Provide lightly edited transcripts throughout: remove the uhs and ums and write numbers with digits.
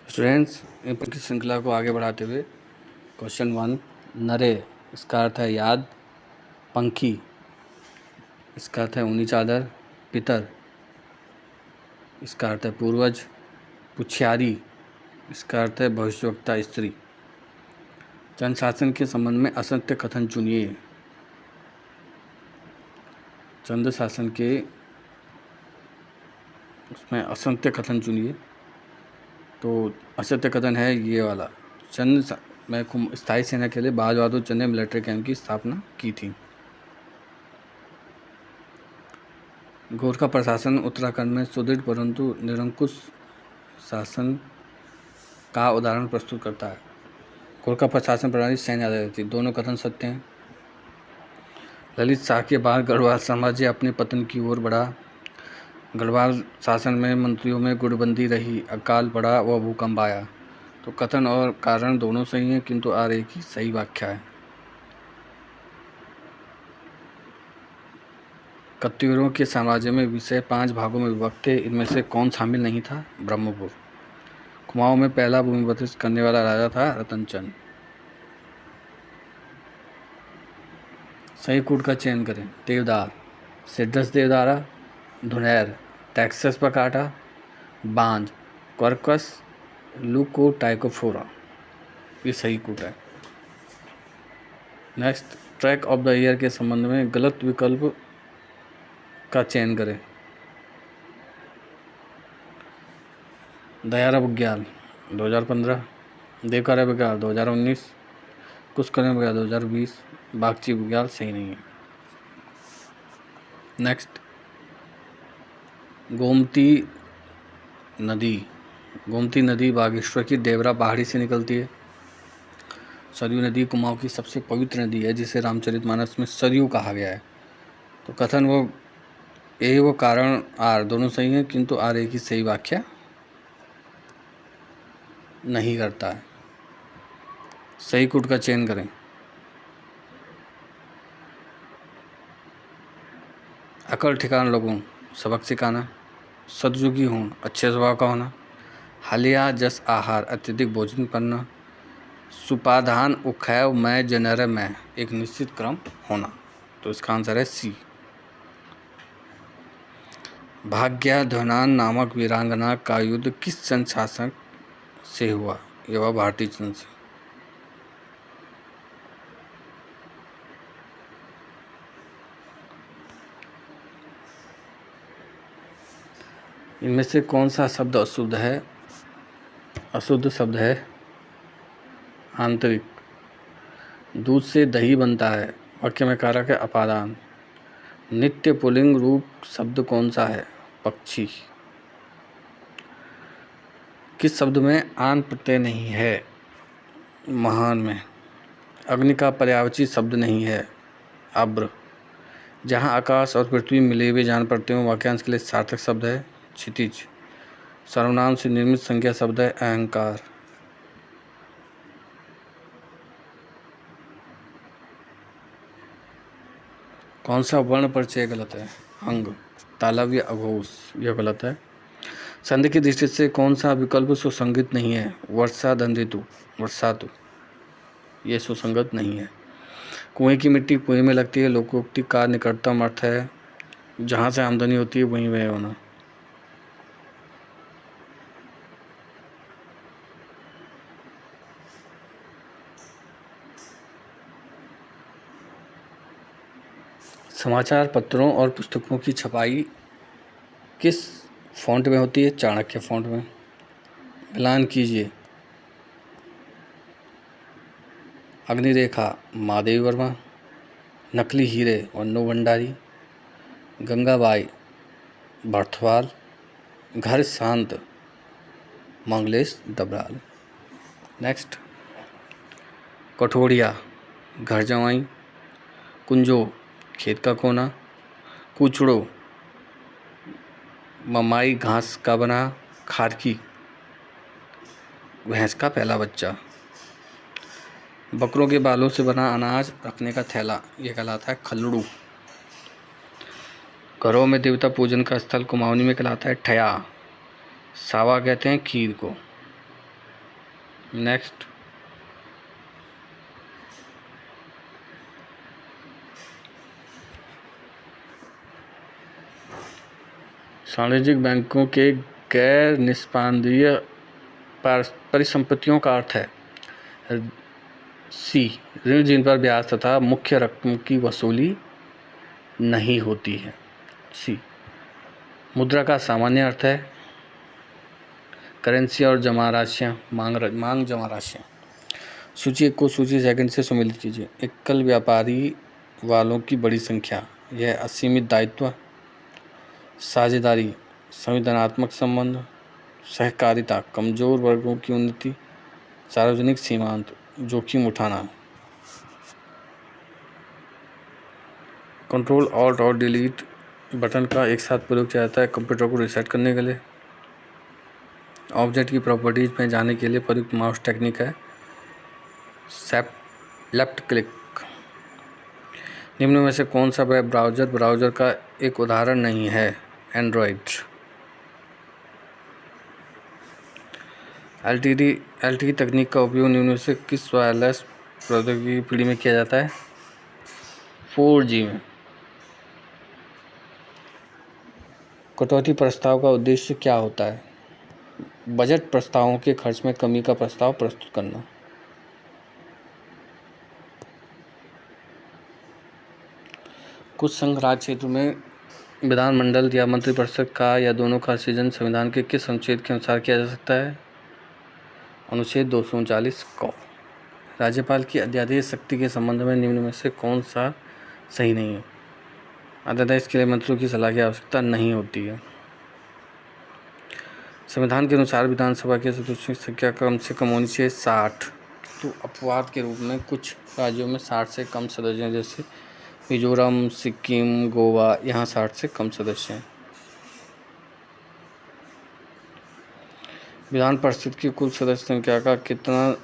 Students, इन की श्रृंखला को आगे बढ़ाते हुए क्वेश्चन 1, नरे इसका अर्थ है याद, पंखी इसका अर्थ है ऊनी चादर, पितर इसका अर्थ है पूर्वज, पुछियारी इसका अर्थ है भविष्यवक्ता स्त्री। चंद शासन के संबंध में असत्य कथन चुनिए। चंद शासन के उसमें असत्य कथन चुनिए। तो असत्य कथन है ये वाला, चंद में स्थायी सेना के लिए बाज बहादुर चंद ने मिलिट्री कैंप की स्थापना की थी। गोरखा प्रशासन उत्तराखंड में सुदृढ़ परंतु निरंकुश शासन का उदाहरण प्रस्तुत करता है। गोरखा प्रशासन प्रणाली सैन्य आधारित थी। दोनों कथन सत्य हैं। ललित शाह के बाद गढ़वाल साम्राज्य अपने पतन की ओर बढ़ा। गढ़वाल शासन में मंत्रियों में गुटबंदी रही, अकाल पड़ा व भूकंप आया। तो कथन और कारण दोनों सही हैं, किंतु आर एक ही सही व्याख्या है। कत्यूरों के साम्राज्य में विषय 5 भागों में विभक्त थे। इनमें से कौन शामिल नहीं था? ब्रह्मपुर। कुमाऊं में पहला भूमिपतित करने वाला राजा था रतनचंद। सही कूट का चयन करें। देवदार, सिड्रस देवदारा, धुनैर, टैक्सस पर काटा, बांज, क्वर्कस, लुकोटाइकोफोरा। ये सही कूट है। Next, track of the year के संबंध में गलत विकल्प का चयन करें। दयारा बुग्याल 2015, देवकारा बुग्याल 2019, कुशकर्णी बुग्याल 2020, बागची बुग्याल सही नहीं है। नेक्स्ट, गोमती नदी बागेश्वर की देवरा पहाड़ी से निकलती है। सरयू नदी कुमाऊं की सबसे पवित्र नदी है, जिसे रामचरितमानस में सरयू कहा गया है। तो कथन वो ए वो कारण आर दोनों सही हैं, किंतु आर एक ही सही व्याख्या नहीं करता है। सही कूट का चयन करें। अकल ठिकाना लोगों, सबक सिखाना, सदयुगी होना, अच्छे स्वभाव का होना, हालिया जस आहार, अत्यधिक भोजन करना, सुपाधान उखैव मैं जनर में, एक निश्चित क्रम होना। तो इसका आंसर है सी। भाग्यध्वनान नामक वीरांगना का युद्ध किस चंद शासक से हुआ? यह हुआ भारतीय चंद से। इनमें से कौन सा शब्द अशुद्ध है? अशुद्ध शब्द है आंतरिक। दूध से दही बनता है, वाक्य में कारक है अपादान। नित्य पुल्लिंग रूप शब्द कौन सा है? पक्षी। किस शब्द में आन प्रत्यय नहीं है? महान में। अग्नि का पर्यायवाची शब्द नहीं है, अब्र। जहाँ आकाश और पृथ्वी मिले हुए जान पड़ते हो, वाक्यांश के लिए सार्थक शब्द है क्षितिज। सर्वनाम से निर्मित संज्ञा शब्द है अहंकार। कौन सा वर्ण परिचय गलत है? अंग। तालव्य अघोष, यह गलत है। संधि की दृष्टि से कौन सा विकल्प सुसंगत नहीं है? वर्षा दंडितु, वर्षातु, यह सुसंगत नहीं है। कुएं की मिट्टी कुएं में लगती है, लोकोक्ति का निकटतम अर्थ है जहाँ से आमदनी होती है वहीं व्यय होना। समाचार पत्रों और पुस्तकों की छपाई किस फॉन्ट में होती है? चाणक्य फॉन्ट में। मिलान कीजिए। अग्निरेखा महादेवी वर्मा, नकली हीरे वन्नो भंडारी, गंगाबाई बर्थवाल, घर शांत मंगलेश डबराल। नेक्स्ट, कठोरिया घर जवाई, कुंजो खेत का कोना, कुचड़ो ममाई घास का बना, खारकी भैंस का पहला बच्चा। बकरों के बालों से बना अनाज रखने का थैला, यह कहलाता है खल्लड़ू। घरों में देवता पूजन का स्थल कुमाऊनी में कहलाता है ठया। सावा कहते हैं खीर को। नेक्स्ट, वाणिज्यिक बैंकों के गैर निष्पादनीय परिसंपत्तियों का अर्थ है सी, ऋण जिन पर ब्याज तथा मुख्य रकम की वसूली नहीं होती है। सी, मुद्रा का सामान्य अर्थ है करेंसी और जमा राशियाँ, मांग जमा राशियाँ। सूची 1 को सूची 2 से सम्मिलित कीजिए। एकल व्यापारी वालों की बड़ी संख्या, यह असीमित दायित्व, साझेदारी, संविधानात्मक संबंध, सहकारिता, कमजोर वर्गों की उन्नति, सार्वजनिक सीमांत, जोखिम उठाना। कंट्रोल ऑल्ट और डिलीट बटन का एक साथ प्रयोग किया जाता है कंप्यूटर को रीसेट करने के लिए। ऑब्जेक्ट की प्रॉपर्टीज में जाने के लिए प्रयुक्त माउस टेक्निक है लेफ्ट क्लिक। निम्न में से कौन सा वेब ब्राउज़र का एक उदाहरण नहीं है? एंड्रॉयड। LTE तकनीक का उपयोग निम्न में से किस वायरलेस प्रौद्योगिकी पीढ़ी में किया जाता है? 4G में। कटौती प्रस्ताव का उद्देश्य क्या होता है? बजट प्रस्तावों के खर्च में कमी का प्रस्ताव प्रस्तुत करना। कुछ संघ राज्य क्षेत्र में विधानमंडल या मंत्रिपरिषद का या दोनों का सृजन संविधान के किस अनुच्छेद के अनुसार किया जा सकता है? अनुच्छेद 239 क। राज्यपाल की अध्यादेश शक्ति के संबंध में निम्न में से कौन सा सही नहीं है? अध्यादेश के लिए मंत्रियों की सलाह की आवश्यकता नहीं होती है। संविधान के अनुसार विधानसभा के सदस्यों की संख्या कम से कम होनी चाहिए 60। तो अपवाद के रूप में कुछ राज्यों में 60 से कम सदस्य हैं, जैसे मिजोरम, सिक्किम, गोवा, यहाँ 60 से कम सदस्य हैं। विधान परिषद की कुल सदस्य संख्या का कितना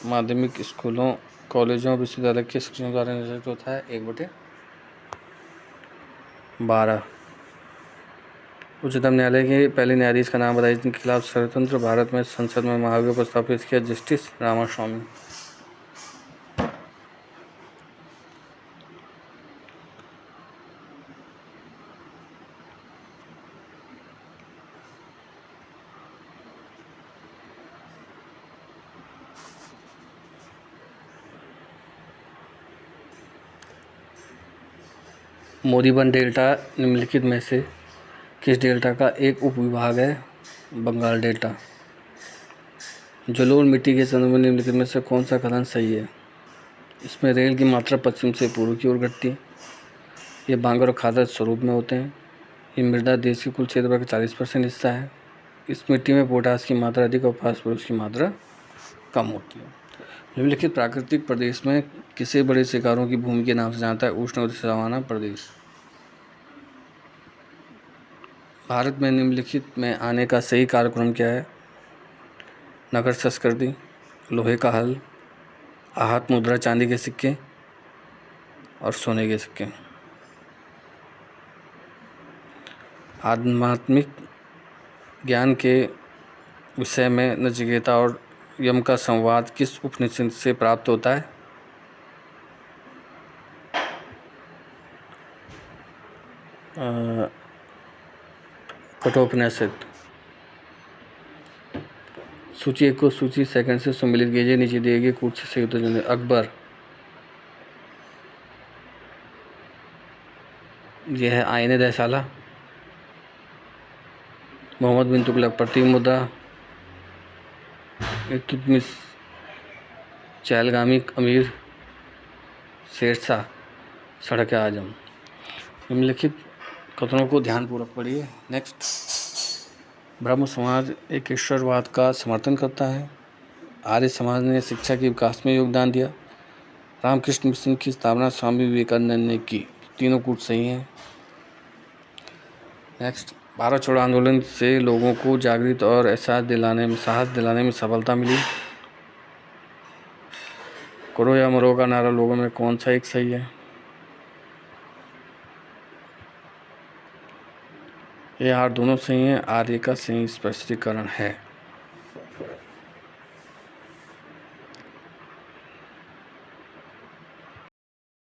माध्यमिक स्कूलों, कॉलेजों, विश्वविद्यालय के शिक्षकों द्वारा निर्धारित होता है? 1/12। उच्चतम न्यायालय के पहले न्यायाधीश का नाम बताइए जिनके खिलाफ स्वतंत्र भारत में संसद में महाभियोग प्रस्ताव पेश किया? जस्टिस रामास्वामी। मोरीबन डेल्टा निम्नलिखित में से किस डेल्टा का एक उपविभाग है? बंगाल डेल्टा। जलोढ़ मिट्टी के संदर्भ में निम्नलिखित में से कौन सा कथन सही है? इसमें रेल की मात्रा पश्चिम से पूर्व की ओर घटती है। ये बांगर और खादर स्वरूप में होते हैं। ये मृदा देश के कुल क्षेत्रफल का 40% हिस्सा है। इस मिट्टी में पोटास की मात्रा अधिक और फास्फोरस की मात्रा कम होती है। निम्नलिखित प्राकृतिक प्रदेश में किसे बड़े शिकारों की भूमि के नाम से जानता है? उष्ण सवाना प्रदेश। भारत में निम्नलिखित में आने का सही कार्यक्रम क्या है? नगर संस्कृति, लोहे का हल, आहत मुद्रा चांदी के सिक्के और सोने के सिक्के। आध्यात्मिक ज्ञान के विषय में नचिकेता और यम का संवाद किस उपनिषद से प्राप्त होता है? कठोपनिषद। सूची 1 को सूची 2 से सम्मिलित कीजिए। नीचे दिए गए कुछ से उत्तर। अकबर, यह है आईने दहसाला। मोहम्मद बिन तुगलक, प्रतीक मुद्रा। इल्तुतमिश, चहलगामी अमीर। शेरशाह, सड़क आजम। निम्नलिखित कथनों को ध्यानपूर्वक पढ़िए। नेक्स्ट, ब्रह्म समाज एक ईश्वरवाद का समर्थन करता है। आर्य समाज ने शिक्षा के विकास में योगदान दिया। रामकृष्ण मिशन की स्थापना स्वामी विवेकानंद ने की। तीनों कूट सही हैं। नेक्स्ट, भारत छोड़ो आंदोलन से लोगों को जागृत और साहस दिलाने में सफलता मिली। करो या मरो का नारा लोगों में कौन सा एक सही है? ये आर दोनों सही हैं। आर्य का सही स्पष्टीकरण है।